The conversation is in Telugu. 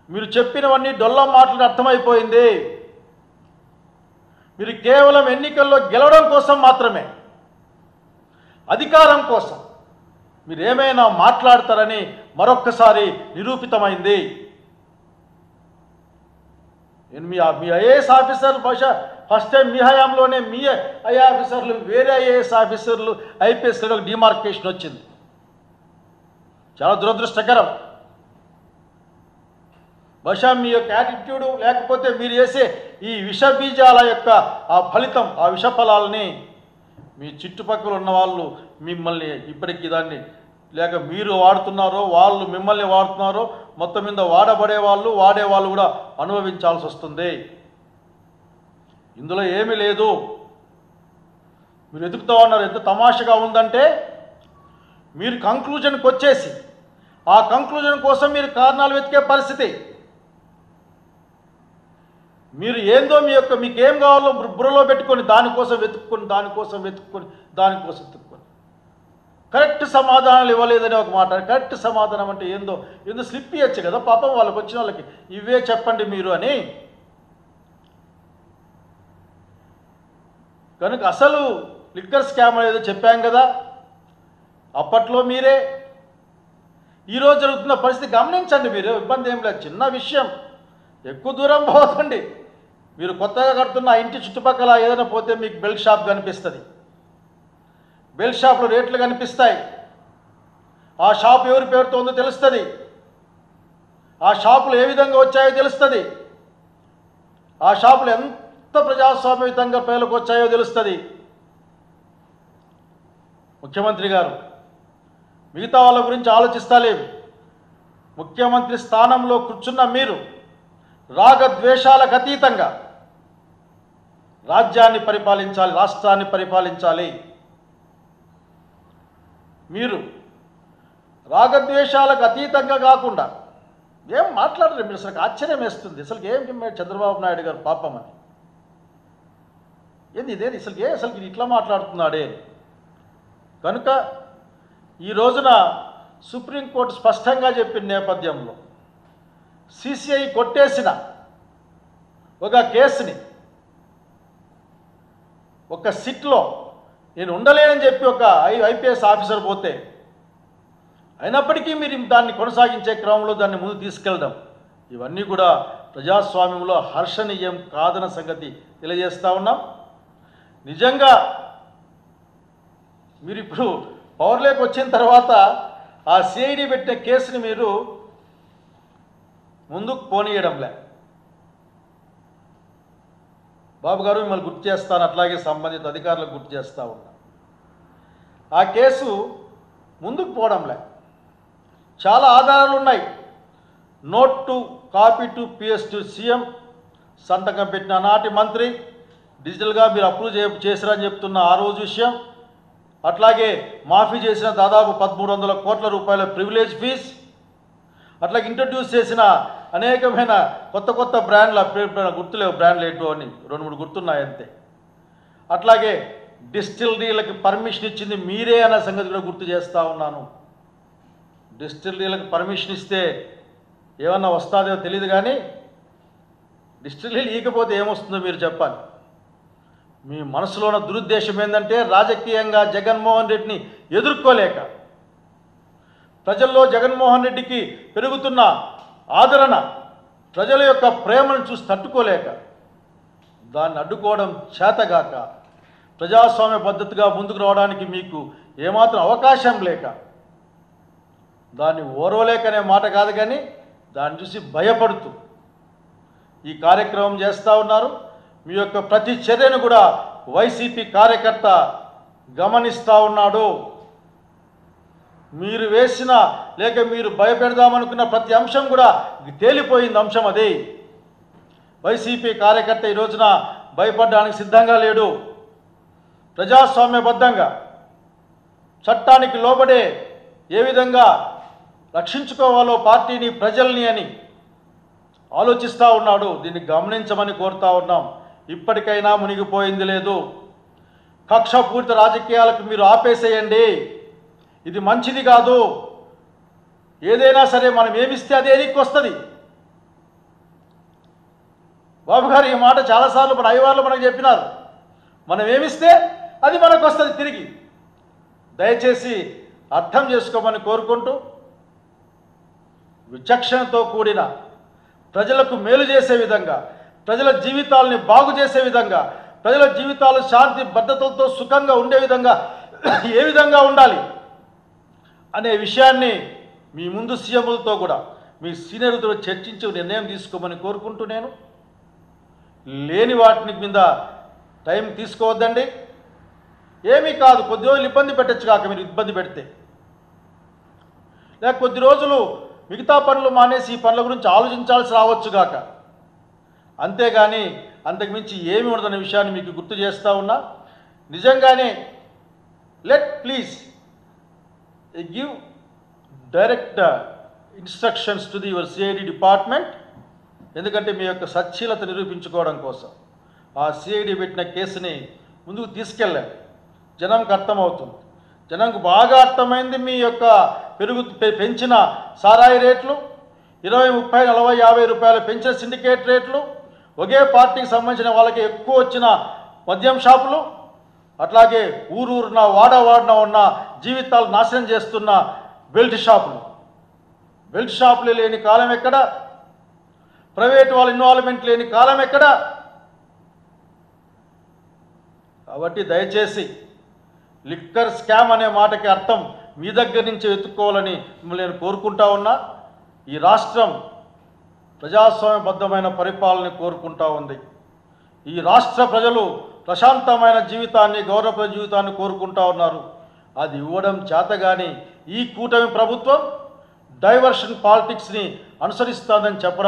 మీరు చెప్పినవన్నీ డొల్ల మాటలు అర్థమైపోయింది. మీరు కేవలం ఎన్నికల్లో గెలవడం కోసం మాత్రమే, అధికారం కోసం మీరు ఏమైనా మాట్లాడతారని మరొక్కసారి నిరూపితమైంది. మీ ఐఏఎస్ ఆఫీసర్లు బహుశా ఫస్ట్ టైం మీ హయాంలోనే మీ ఐఏ ఆఫీసర్లు వేరే ఐఏఎస్ ఆఫీసర్లు ఐపీఎస్లో డిమార్కేషన్ వచ్చింది. చాలా దురదృష్టకరం. బహుశా మీ యొక్క యాటిట్యూడ్ లేకపోతే మీరు చేసే ఈ విష బీజాల యొక్క ఆ ఫలితం, ఆ విష ఫలాలని మీ చుట్టుపక్కల ఉన్న వాళ్ళు మిమ్మల్ని ఇప్పటికీ దాన్ని లేక మీరు వాడుతున్నారో వాళ్ళు మిమ్మల్ని వాడుతున్నారో మొత్తం మీద వాడేవాళ్ళు కూడా అనుభవించాల్సి వస్తుంది. ఇందులో ఏమీ లేదు. మీరు ఎదుగుతూ ఉన్నారు. ఎంత తమాషగా ఉందంటే మీరు కంక్లూజన్కి వచ్చేసి ఆ కంక్లూజన్ కోసం మీరు కారణాలు వెతికే పరిస్థితి. మీరు ఏందో మీకేం కావాలో బుర్రలో పెట్టుకొని దానికోసం వెతుక్కొని కరెక్ట్ సమాధానాలు ఇవ్వలేదని ఒక మాట. కరెక్ట్ సమాధానం అంటే ఏందో స్లిప్ ఇవ్వచ్చు కదా పాపం వాళ్ళకి వచ్చిన వాళ్ళకి, ఇవే చెప్పండి మీరు అని. కనుక అసలు లిక్కర్ స్కామ్ ఏదో చెప్పాం కదా అప్పట్లో మీరే. ఈరోజు జరుగుతున్న పరిస్థితి గమనించండి. మీరు ఇబ్బంది ఏం లేదు, చిన్న విషయం, ఎక్కువ దూరం పోతండి. మీరు కొత్తగా కడుతున్న ఇంటి చుట్టుపక్కల ఏదైనా పోతే మీకు బెల్ట్ షాప్ కనిపిస్తుంది. బెల్ట్ షాప్లో రేట్లు కనిపిస్తాయి. ఆ షాప్ ఎవరి పేరుతో ఉందో తెలుస్తుంది. ఆ షాపులు ఏ విధంగా వచ్చాయో తెలుస్తుంది. ఆ షాపులు ఎంత ప్రజాస్వామ్యయుతంగా పేర్లకు వచ్చాయో తెలుస్తుంది. ముఖ్యమంత్రి గారు మిగతా వాళ్ళ గురించి ఆలోచిస్తలేవు. ముఖ్యమంత్రి స్థానంలో కూర్చున్న మీరు రాగద్వేషాలకు అతీతంగా రాజ్యాన్ని పరిపాలించాలి, రాష్ట్రాన్ని పరిపాలించాలి. మీరు రాగద్వేషాలకు అతీతంగా కాకుండా ఏం మాట్లాడరు. మీరు అసలు ఆశ్చర్యం వేస్తుంది. అసలు ఏం చంద్రబాబు నాయుడు గారు పాపం అని ఇదేది అసలు ఇట్లా మాట్లాడుతున్నాడే. కనుక ఈ రోజున సుప్రీంకోర్టు స్పష్టంగా చెప్పిన నేపథ్యంలో సిసిఐ కొట్టేసిన ఒక కేసుని ఒక సిట్లో నేను ఉండలేనని చెప్పి ఒక ఐపీఎస్ ఆఫీసర్ పోతే అయినప్పటికీ మీరు దాన్ని కొనసాగించే క్రమంలో దాన్ని ముందు తీసుకెళ్ళడం, ఇవన్నీ కూడా ప్రజాస్వామ్యంలో హర్షణీయం కాదన్న సంగతి తెలియజేస్తూ ఉన్నాం. నిజంగా మీరు ఇప్పుడు పవర్లోకి వచ్చిన తర్వాత ఆ సిఐడి పెట్టిన కేసుని మీరు ముందుకు పోనీయడంలే. బాబు గారు మిమ్మల్ని గుర్తు చేస్తాను, అట్లాగే సంబంధిత అధికారులకు గుర్తు చేస్తూ ఉన్నా. ఆ కేసు ముందుకు పోవడంలే. చాలా ఆధారాలు ఉన్నాయి. Note to copy to PS to CM సంతకం పెట్టిన నాటి మంత్రి, డిజిటల్గా మీరు అప్రూవ్ చేశారని చెప్తున్న ఆ రోజు విషయం, అట్లాగే మాఫీ చేసిన దాదాపు 1300 కోట్ల రూపాయల ప్రివిలేజ్ ఫీజ్, అట్లాగే ఇంట్రడ్యూస్ చేసిన అనేకమైన కొత్త బ్రాండ్ల గుర్తులేవు, బ్రాండ్లు ఏంటో అని 2-3 గుర్తున్నాయి అంతే. అట్లాగే డిస్టిలరీలకు పర్మిషన్ ఇచ్చింది మీరే అన్న సంగతి కూడా గుర్తు చేస్తూ ఉన్నాను. డిస్టిలరీలకు పర్మిషన్ ఇస్తే ఏమన్నా వస్తుందో తెలియదు, కానీ డిస్టిలరీలు ఇకపోతే ఏమొస్తుందో మీరు చెప్పాలి. మీ మనసులో ఉన్న దురుద్దేశం ఏంటంటే రాజకీయంగా జగన్మోహన్ రెడ్డిని ఎదుర్కోలేక, ప్రజల్లో జగన్మోహన్ రెడ్డికి పెరుగుతున్న ఆదరణ, ప్రజల యొక్క ప్రేమను చూసి తట్టుకోలేక, దాన్ని అడ్డుకోవడం చేతగాక, ప్రజాస్వామ్య పద్ధతిగా ముందుకు రావడానికి మీకు ఏమాత్రం అవకాశం లేక, దాన్ని ఓర్వలేకనే మాట కాదు కానీ దాన్ని చూసి భయపడుతూ ఈ కార్యక్రమం చేస్తూ ఉన్నారు. మీ యొక్క ప్రతి చర్యను కూడా వైసీపీ కార్యకర్త గమనిస్తూ ఉన్నాడు. మీరు వేసిన లేక మీరు భయపెడదామనుకున్న ప్రతి అంశం కూడా తేలిపోయింది. అంశం అది. వైసీపీ కార్యకర్త ఈ రోజున భయపడడానికి సిద్ధంగా లేడు. ప్రజాస్వామ్యబద్ధంగా చట్టానికి లోబడే ఏ విధంగా రక్షించుకోవాలో పార్టీని, ప్రజల్ని అని ఆలోచిస్తూ ఉన్నాడు. దీన్ని గమనించమని కోరుతా ఉన్నాం. ఇప్పటికైనా మునిగిపోయింది లేదు. కక్షపూరిత రాజకీయాలకు మీరు ఆపేసేయండి. ఇది మంచిది కాదు. ఏదైనా సరే మనం ఏమిస్తే అదే ఎదిక్కి వస్తుంది. బాబు గారు ఈ మాట చాలాసార్లు మన అయ్యవాళ్ళు మనకు చెప్పినారు. మనం ఏమిస్తే అది మనకు వస్తుంది తిరిగి. దయచేసి అర్థం చేసుకోమని కోరుకుంటూ, విచక్షణతో కూడిన ప్రజలకు మేలు చేసే విధంగా, ప్రజల జీవితాలని బాగు చేసే విధంగా, ప్రజల జీవితాలు శాంతి భద్రతలతో సుఖంగా ఉండే విధంగా ఏ విధంగా ఉండాలి అనే విషయాన్ని మీ ముందు సీఎంలతో కూడా, మీ సీనియర్లతో చర్చించి నిర్ణయం తీసుకోమని కోరుకుంటూ, నేను లేని వాటిని మీద టైం తీసుకోవద్దండి. ఏమీ కాదు, కొద్ది రోజులు ఇబ్బంది పెట్టచ్చు కాక, మీరు ఇబ్బంది పెడితే, లేక కొద్ది రోజులు మిగతా పనులు మానేసి ఈ పనుల గురించి ఆలోచించాల్సి రావచ్చు కాక, అంతేగాని అంతకుమించి ఏమి ఉండదనే విషయాన్ని మీకు గుర్తు చేస్తూ ఉన్నా. నిజంగానే please give direct instructions to your CID department. ఎందుకంటే మీ యొక్క సచ్చీలత నిరూపించుకోవడం కోసం ఆ సిఐడి పెట్టిన కేసుని ముందుకు తీసుకెళ్ళాలి. జనంకు అర్థమవుతుంది, జనంకు బాగా అర్థమైంది మీ యొక్క పెంచిన సారాయి రేట్లు, 20, 30, 40, 50 రూపాయలు పెంచిన సిండికేట్ రేట్లు, ఒకే పార్టీకి సంబంధించిన వాళ్ళకి ఎక్కువ వచ్చిన మద్యం షాపులు, అట్లాగే ఊరూరున వాడవాడిన ఉన్న జీవితాలు నాశనం చేస్తున్న బెల్ట్ షాపులు లేని కాలం ఎక్కడ? ప్రైవేట్ వాళ్ళ ఇన్వాల్వ్మెంట్ లేని కాలం ఎక్కడ? కాబట్టి దయచేసి లిక్కర్ స్కామ్ అనే మాటకి అర్థం మీ దగ్గర నుంచి వెతుక్కోవాలని మిమ్మల్ని నేను కోరుకుంటా ఉన్నా. ఈ రాష్ట్రం ప్రజాస్వామ్యబద్ధమైన పరిపాలన కోరుకుంటా ఉంది. ఈ రాష్ట్ర ప్రజలు ప్రశాంతమైన జీవితాన్ని, గౌరవ జీవితాన్ని కోరుకుంటా ఉన్నారు. అది ఇవ్వడం చేతగాని ఈ కూటమి ప్రభుత్వం డైవర్షన్ పాలిటిక్స్ని అనుసరిస్తుందని చెప్పడం